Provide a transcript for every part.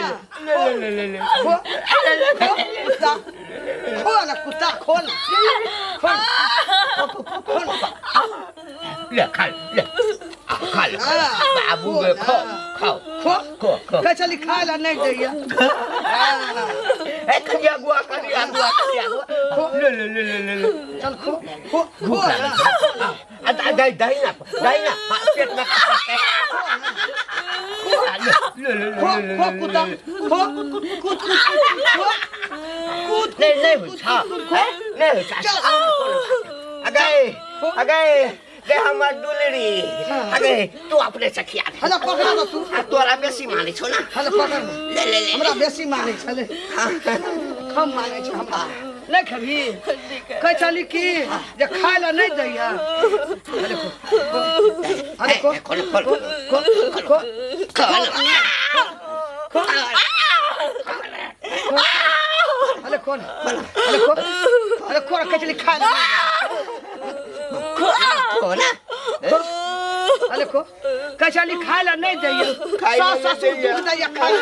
ले खोल कुत्ता खोल ले खा ले खा ले बाबू के खो के चली खाए ला नहीं दैया ए करिया गुआ खो ले चल खो दाई ना पेट में खो कुत्ता कूद नहीं बुझा नहीं बुझा अगे दे हमर दुलरी अगे तू अपने सखिया हला पकड़ा तो तू तोरा बेसी माने छौ ना हला पकड़ ले हमरा बेसी माने छले कम माने छ हमरा नहीं खबी कह चली की जे खाए ला नहीं दैया अरे को खोल अरे कौन अरे कौन कह चली खाए ला अरे को कचली खाए ला नहीं दैया ससुर दूध दैया खाए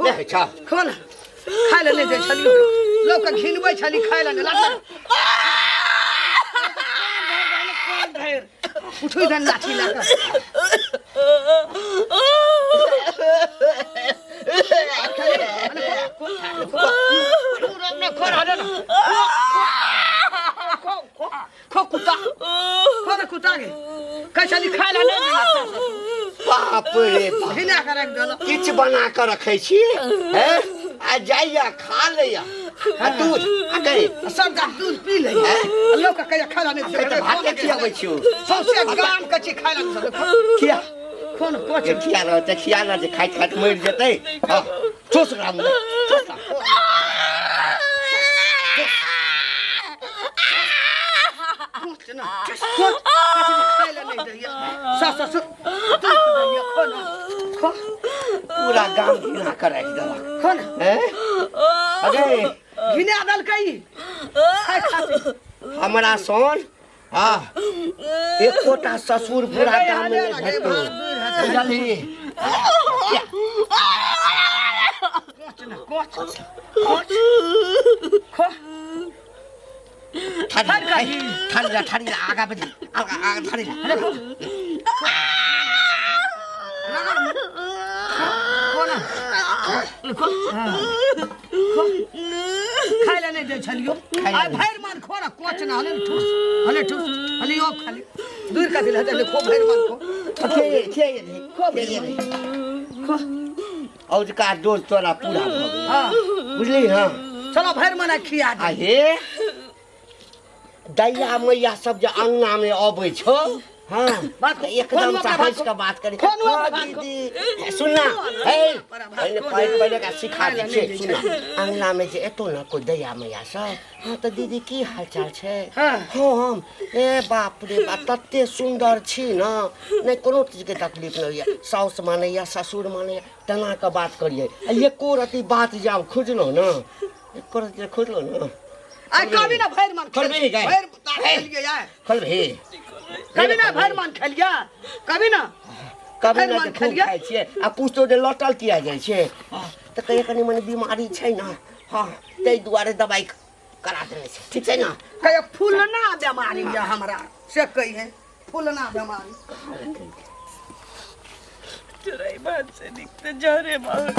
ले छा खोल खाए ला नहीं दे छली लोग का घिनबै छली खाए ला नहीं लाग उठो इधर लाठी लाकर खो कुत्ता के कैसे खाए ला नहीं बाप रे हिला कर रख दो किछ बना कर रखे छी हैं आ जाइया खा लेया दूध अगे सब का दूध पी ले लोग का कया खा ला नहीं तो भात खियाबै छियो सबसे गाम कची खाए ला किया कौन कोच खिया रहते खिया ना जे खाइत मर जेतै ठोस राम पूरा गांव घिना कर रख देला कौन अगे घिना दल कई हमरा सोन हां एकोटा ससुर पूरा गांव में भेटो बुझली ठंडा आगा बदी आगा ठंडा खाए ला नहीं दे छलियो आ भैर मान खो ना कोच ना हले ठुस हले ओ खाली दूर का दिल हते खो भैर मान खो और का डोज तोरा पूरा भ गेल हां बुझली हां चलो भैर मान खिया दे हे दैया मैया सब जे अंगना में आबै छौ हां बात एकदम से हंस के बात करे दीदी सुनना हे पहले का सिखा दे छे सुनना अंगना में जे एतो ना को दैया मैया सब हां त दीदी की हालचाल छे हां हम ए बाप रे बाप तत्ते सुंदर छी ना नै कोनो चीज के तकलीफ नै होय साउस माने या ससुर माने तना के बात करिए एको रति बात जाब खोजलो ना एको रति खोजलो ना आ कभी ना भैर मान खोलबे गए भैर खेल गया खोलबे कभी ना भैर मान खेल गया कभी ना खूब खाइ छियै आ पूछतो जे लटल किया जाइ छै त कहीं कनी मनी बीमारी छै ना हां तै दुआरे दवाई करा देने छै ठीक छै ना कहे फूलना बीमारी या हमरा से कही है फूलना बीमारी तेरा बात से दिखते जा रे बाबू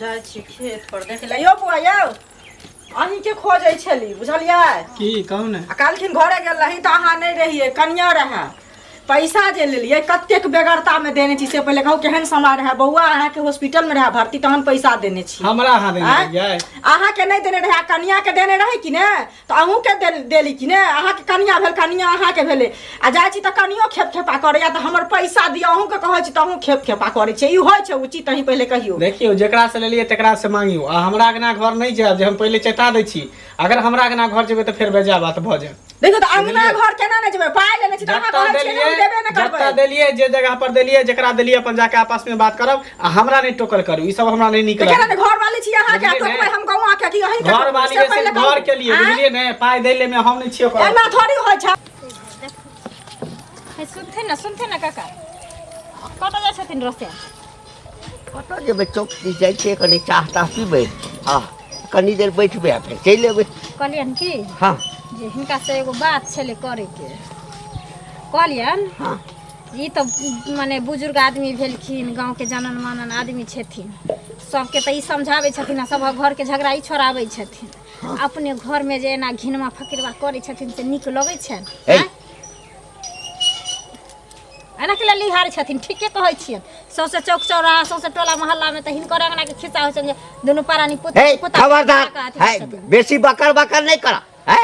जाय छी खेत पर देख ले यो बुआ यो अहीं के खोजै छली बुझलियै की कहू ने कालखिन घरे गेल रही त अहाँ नहीं रहिए कन्या रहे पैसा जे लेलिए कतेक बेगरता में देने छी से पहले कहू केहन समय रहे बौआ अहाँ के हॉस्पिटल में रहे भर्ती तहन पैसा देने छी हमरा अहाँ देने रहिए अहाँ के नहीं देने रहे कन्या के देने रहे कि ने त अहू के देली कि ने अहाँ के कन्या भेल कन्या अहाँ के भेले आ जाय छी त कनियो खेप खेपा करे या त हमर पैसा दियो अहू के कहै छी त अहू खेप खेपा करे छै ई होय छै उचित अहीं पहले कहियो देखियो जेकरा से लेलिए तेकरा से मांगियो आ हमरा अगना घर नहीं जाब जे हम पहले चेता दै छी अगर हमरा अगना घर जेबै त फेर बेजा बात भ जाय देखो त अंगना घर केना नै जेबै पाइ लेने छी त अहाँ कहै छी देबे न करबै जत्ता देलिए जे जगह पर देलिए जेकरा देलिए अपन जाके आपस में बात करब आ हमरा नहीं टोकल करू ई सब हमरा नहीं निक लागे केना घर वाली छी अहाँ के टोकबै हम कहू अहाँ के कि अहीं घर वाली से घर के लिए बुझलिए ने पाइ देले में हम नहीं छियो एना थोड़ी होय छै सुनते ना काका कतऽ जाइ छथिन रस्ते कतऽ जेबै चौक दिस जाइ छियै कनि चाह ताह पीबै हाँ कनि देर बैठबै आ फेर चलि अयबै कहलियन की हाँ जे हिनका से एगो बात छलै करे के कहलियन हाँ ई तो माने बुजुर्ग आदमी भेलखिन गाँव के जानन मानन आदमी छथिन सबके तो ई समझाबै छथिन आ सब घर के झगड़ा ई छोड़ाबै छथिन अपने घर में जे एना घिनमा फकीरवा करै छथिन से नीक लगै छनि एना के लिहार छथिन ठीके कहै छियन सौसे चौक चौराहा सौसे टोला मोहल्ला में तो हिनकर अंगना के खिस्सा होइ छनि दुनू पारानी पुता खबरदार है बेसी बकर बकर नहीं करा है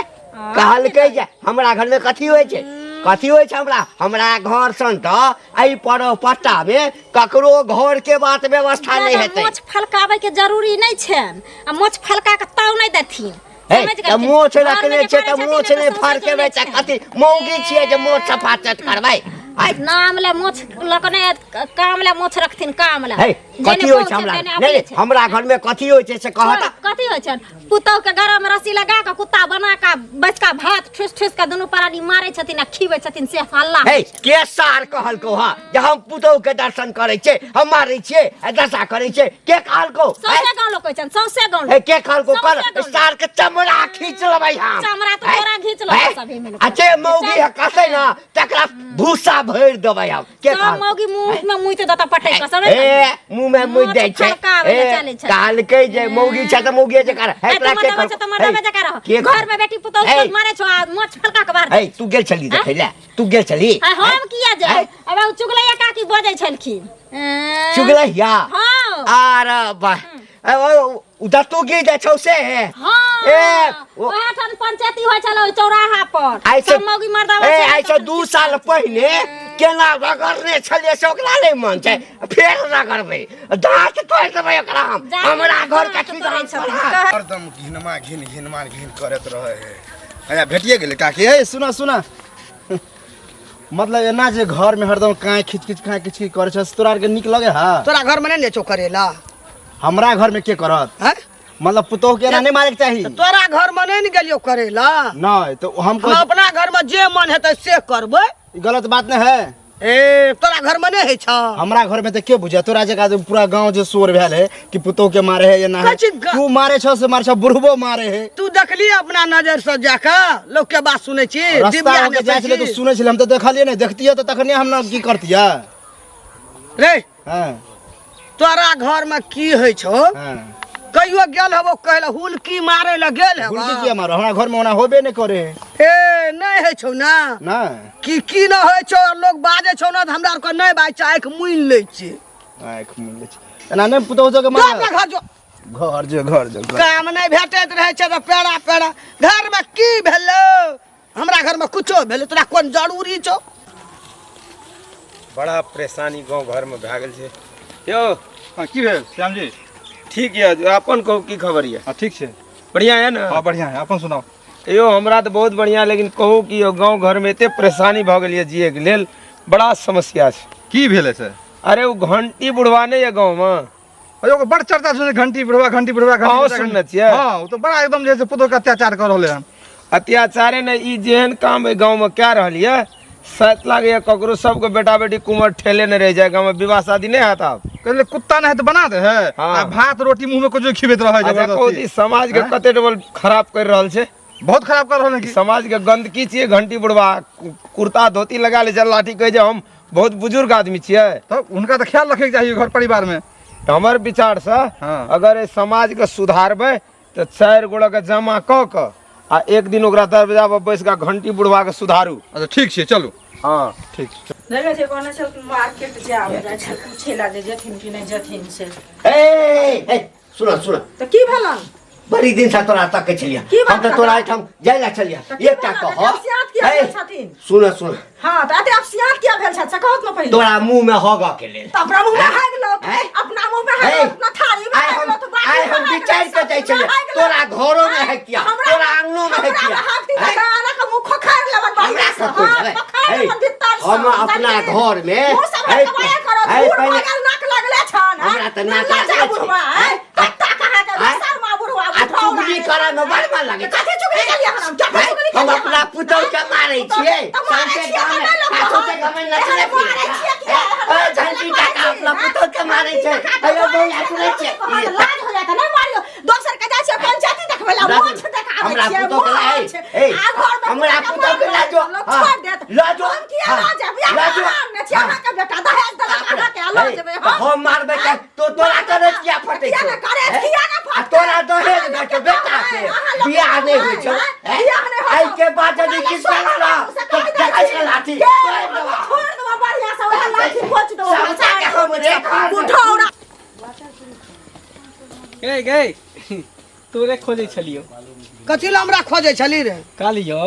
कहलकै जे हमरा घर में कथी होइ छै हमरा घर सन त आई पड़ो पट्टा में ककरो घर के बात व्यवस्था नहीं हेतै मोछ फलकाबै के जरूरी नहीं छन आ मोछ फलका के ताव नहीं देथिन मोछ रखने छै त मोछ नहीं फरकेबै त कथी मौगी छियै जे मोछ सफा चट करबै नाम ले मोछ लकने काम ले मोछ रखथिन काम ले कथी होइ छै हमरा घर में कथी होइ छै से कहता कथी होइ छै पुतौ के घर में रस्सी लगा के कुत्ता बना के बचका भात ठुस ठुस के दुनू प्राणी मारै छथिन आ खीबै छथिन से हल्ला के सार कहलको हा जे हम पुतौ के दर्शन करै छै हम मारै छियै दशा करै छै के कहलको सौसे गांव लोग कहै छन सौसे गांव के कहलको कर सार के चमड़ा खींच लेबै हम चमड़ा तो तोरा खींच लेबै सभी मिल अच्छे मौगी कहतै ना तकरा भूसा भरि देबै हम के मौगी मुंह में मुइत देता पटै का सब मुंह में मुइत दै छै कहलकै जे मौगी छै त मौगी जे कर एकरा के घर में बेटी पुतौ मारे छो मोछ फलका के बाहर तू गेल छली देखै ले तू गेल छली हम किया जाय अब चुगलैया काकी बजै छलखिन चुगलैया हां अरे वाह उधर तू की जाइ छौ से हां ओहा ठन पंचायती होइ छलो चौराहा पर सब मौगी मर्दावा ऐसे 2 साल पहले केना रगड़ने छलिए से ओकरा नहीं मन छै फेर रगड़बै दांत तोड़ देबै ओकरा हमरा घर का की रहै छै हरदम घिन करत रहे है अया भेटिए गेले काकी हे सुना मतलब एना जे घर में हरदम काहे खिच करे छ तोरा के निक लगे हा तोरा घर में नहीं ले चो करेला हमरा घर में के करत हैं मतलब पुतोह के नहीं मारे के चाहिए तोरा घर में नहीं गेलियो करेला नहीं तो हम अपना घर में जे मन हेतै से करबै गलत बात नहीं है तोरा घर में नहीं है छ हमरा घर में तो के बुझे तोरा जगह पूरा गांव जे शोर भेल है कि पुतोह के मारे है या ना तू मारे छ से मारे छ बुढ़बो मारे है तू देखली अपना नजर से जाके लोग के बात सुनै छी रास्ता के जाय छले तो सुनै छले हम तो देखलिए नहीं देखतिए तो तखने हम ना की करतिया रे हां तोरा घर में की है छो कहियो गेल हबो कहले हुलकी मारे ल गेल है हुलकी के मारो हमरा घर में ओना होबे नहीं करे नहीं है छो ना ना की न है छो लोग बाजे छो ना हमरा को नहीं बाज आंख मुइन ले छी आंख मुइन ले छी एना नहीं पुतौ जो के मार घर जो काम नहीं भेटैत रहे छै त पेड़ा घर में की भेलो हमरा घर में कुछो भेलो तोरा कोन जरूरी छो बड़ा परेशानी गांव घर में भए गेल छै यो हां की भेल श्याम जी ठीक है अपन कहू की खबर है ठीक छै बढ़िया है ना हां बढ़िया है अपन सुनाओ यो हमरा तो बहुत बढ़िया लेकिन कहू कि यो गांव घर में एते परेशानी भ गेल है जिए के लेल बड़ा समस्या छै की भेल है सर अरे वो घंटी बुढ़वा नहीं है गांव में अयो बड़ चर्चा सुने घंटी बुढ़वा गांव सुनने छियै हां वो तो बड़ा एकदम जैसे पुतो के अत्याचार कर रहले हन अत्याचारे ने ई जेहन काम है गांव में क्या रहलिए सत लागे ककरो सबके बेटा बेटी कुमार ठेले न रह जाए गांव में विवाह शादी नहीं आता कहले कुत्ता न है तो बना दे है आ भात रोटी मुंह में कुछ खिबैत रहे जबरदस्ती समाज के कते डबल खराब कर रहल छै बहुत खराब कर रहल है समाज के गंदगी छिए घंटी बुढ़वा कुर्ता धोती लगा ले जल लाठी कह जे हम बहुत बुजुर्ग आदमी छिए तो उनका तो ख्याल रखे चाहिए घर परिवार में हमर विचार से अगर समाज के सुधारबे तो 4 गोड़ा के जमा क आ एक दिन ओकरा दरवाजा पर बैस के घंटी बुढ़वा के सुधारू अच्छा ठीक छै चलू हां ठीक लगे छै कोना से मार्केट जाओ जा छै पूछे ला जे जथिन कि नहीं जथिन से सुना तो की भेलन बड़ी दिन से तोरा तक के छलिया हम तो तोरा हम जाय ला छलिया एकटा कह सुन हां त आते आप सियात किया भेल छ कहत न पहिले तोरा मुंह में होगा के लेल त अपना मुंह में हाग लो अपना मुंह में हाग अपना थारी में हाग लो तो बाकी हम विचार के जाय छलिया तोरा घरों में है किया तोरा आंगनों में है किया आना का मुंह खोखार लेवन हम अपना घर में पहले नाक लगले छन हमरा त नाक लगले बुढ़वा कत्ता कहा के सर मा बुढ़वा चुगली करे में बड़ मन लगे कथी चुगली करिए हम क्या चुगली हम अपना पुतौ के मारै छियै सबके गांव में हाथों गांव में नचले ए झंटी का अपना पुतौ के मारै छै अयो बोला सुनै छै लाज हो जाता नहीं मारियो दोसर के जाय छै पंचायती देखबेला मोछ देखाबै हमरा छै पुतौ के ए हमरा पुतौ के लाजो छोड़ देत लाजो हम किया लाज बियाह ने छै अहाँ के बेटा दहेज देलक अहाँ के लाज जेबै हम मारबै के तो तोरा करे किया फटै छै किया करे किया ना फट तोरा दहेज दे के बेटा के बियाह नहीं होय छै बियाह नहीं आई के बाद यदि किस करला तो देखै लाठी छोड़ दो बढ़िया से ओला लाठी पोछ दो उठौरा गई तोरे खोजे छलियो कथी ला हमरा खोजे छली रे कहलियो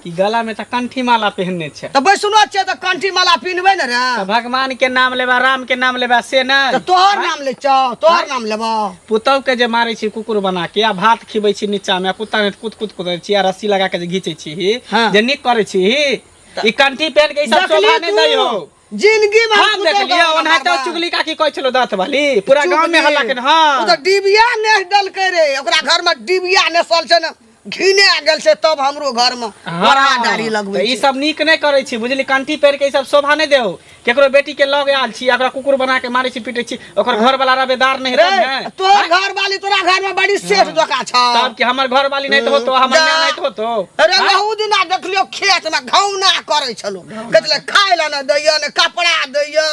कि गला में त कंठी माला पहनने छै तो बैसुनो छै तो कंठी माला पिनबै न रे त भगवान के नाम लेबा राम के नाम लेबा से तो न तोहर नाम ले छौ तोहर नाम लेबो पुतौ के जे मारै छी कुकुर बना के आ भात खिबै छी नीचा में कुत्ता ने कुत कुत कुदै छी आ रस्सी लगा के जे घीचै छी हाँ। जे निक करै छी ई कंठी पहन के ई सब देखली शोभा नहीं दै हो जिंदगी में हां देख लिया ओना त चुगली काकी कहै छलो दांत वाली पूरा गांव में हल्ला के हां ओ तो डिबिया ने डलकै रे ओकरा घर में डिबिया नेसल छै न घिने गेल छै तब हमरो घर में बड़ा डारी लगबै ई सब नीक नहीं करे छी बुझली कंठी पहन के ई सब शोभा नहीं देहो केकरो बेटी के लगे आल छी ओकरा कुकुर बना के मारै छी पीटै छी ओकर घर वाला रबेदार नहीं रहै है तोहर घर वाली तोरा घर में बड़ी सेठ जोका छ तब कि हमर घर वाली नहीं तो होतो हमर मां नहीं तो होतो अरे बहु दिना देखलियो खेत में घौना करै छलो कहले खाय ला न दैया ने कपड़ा दैया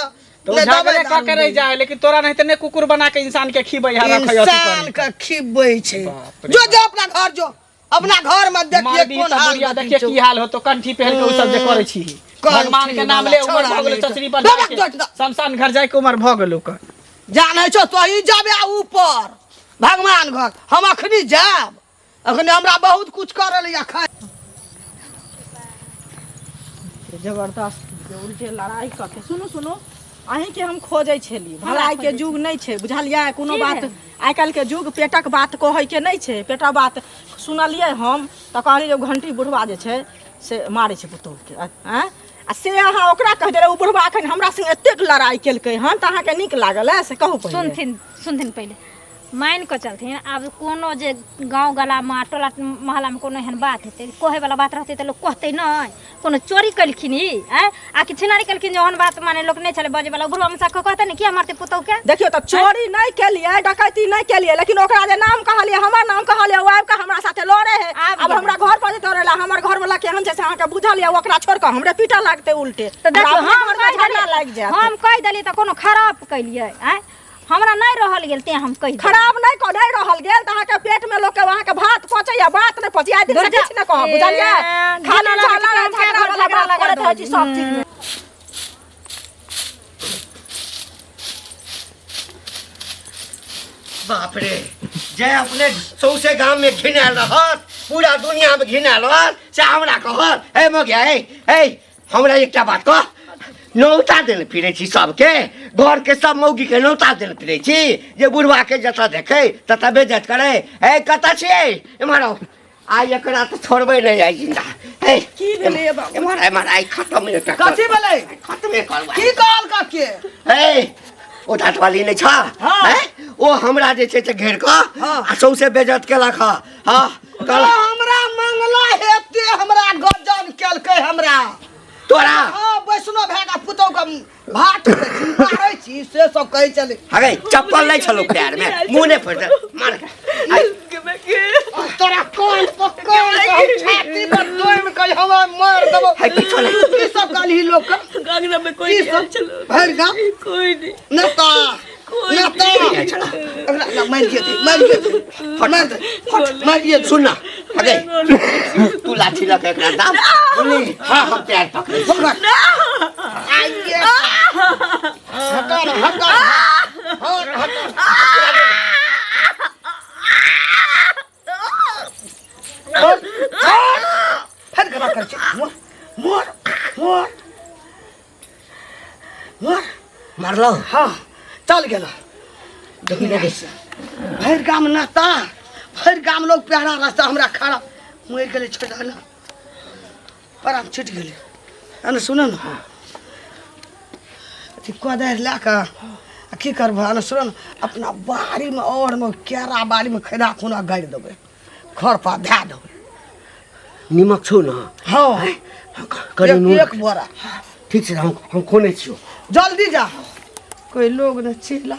तो झगड़े का करे जाए लेकिन तोरा नहीं तो ने कुकुर बना के इंसान के खिबै है रखै इंसान के खिबै छै जो जो अपना घर जो अपना घर में देखिए कोन हाल देखिए की हाल हो तो कंठी पहन के उ सब जे करे छी भगवान के नाम ले उमर भ गेल चचरी पर शमशान घर जाय के उमर भ गेल ओकर जानै छौ तो ही जाबे ऊपर भगवान घर हम अखनी जाब अखनी हमरा बहुत कुछ करल या खाय जबरदस्त उल्टे लड़ाई करके सुनो सुनो अहीं के हम खोजै छली भलाई के जुग नहीं छै बुझलियै कोनो बात आइ काल्हि के जुग पेटक बात कहै के नहीं छै पेटा बात सुनलियै हम तऽ कहलियै जे घंटी बुढ़वा जे छै से मारै छै पुतौह के आ से अहाँ ओकरा कह दे उ बुढ़वा अखन हमरा संग एतेक लड़ाई केलकै हन तऽ अहाँके नीक लागल है से कहू सुनथिन पहले मान के चलथिन अब कोनो जे गाँव गला में टोला मोहल्ला में कोनो एहन बात हेतै कहे वाला बात रहतै तऽ लोग कहतै नहीं कोनो चोरी कलखिन ही आ कि छिनारी कलखिन जे ओहन बात माने लोग नहीं चले बजे वाला बुढ़वा में कहते नहीं किया मारते पुतौ के देखियो तो चोरी नहीं केलिए डकैती नहीं केलिए लेकिन ओकरा जे नाम कहलिए हमर नाम कहलिए ओ आबि के हमरा साथे लड़े है अब हमरा घर पर जे तोरेला हमर घर वाला केहन छै से अहाँ के बुझलिए ओकरा छोड़ के हमरे पीटा लागते उल्टे तो देखियो हम कह देलिए तऽ कोनो खराब कलिए हमरा नहीं रहल गेल ते हम कहि खराब नहीं को नहीं रहल गेल त अहाँ के पेट में लोग के वहां के भात पहुंचे या बात नहीं पहुंचे आइ दिन से किछ न कह बुझलिए खाना झगड़ा वाला करत है छी सब चीज में बाप रे जे अपने सौसे गांव में घिनाल रहत पूरा दुनिया में घिनाल रहत से हमरा कहत ए मगिया ए हमरा एकटा बात कह नौता देले फिरे छी सबके घर के सब मौगी के नौता देले फिरे छी जे बुढ़वा के जता देखे तता बेइज्जत करे ए कता छिए एमारो आइ एकरा तो छोड़बे नहीं आई जिंदा ए की भेले बाबू एमार आई खत्म नहीं कर कथी भेले खत्म करवा की कहल का के ए ओ दाँत वाली नहीं छ हैं ओ हमरा जे छै से घेर क आ सौसे बेइज्जत केलक हां कल हमरा मंगला हेते हमरा गजन केलकै हमरा तोरा हां बैसनो भेगा पुतौ के भात मारै छी से सब कहै चले अरे चप्पल नहीं छलो पैर में मुंह ने फट मार के तोरा कोन पकड़ छाती पर दोम के हम मार देबो है किछो नहीं ई सब गाली लोग गांगना में कोई नहीं चलो भर गा कोई नहीं नता नता मार दिए सुनना अरे तू लाठी लगा एकरा दाम बोली हां हम पैर पकड़ आइए हटा हटा फिर करा कर मोर मोर मोर मार लो हाँ चल गेल भर गाम नाता भर गाम लोग प्यारा रास्ता हमरा खड़ा मर गेले छोड़ा ना पर हम छूट गेले अन सुन न अथी कोदार ला के की करबा अन सुन अपना बाड़ी में और में केरा बाड़ी में खैरा खुना गाड़ देबे घर पर धा दो निमक छौ न हाँ कनी नून एक बोरा ठीक छै हम खोने छियो जल्दी जा कोई लोग न चिल्ला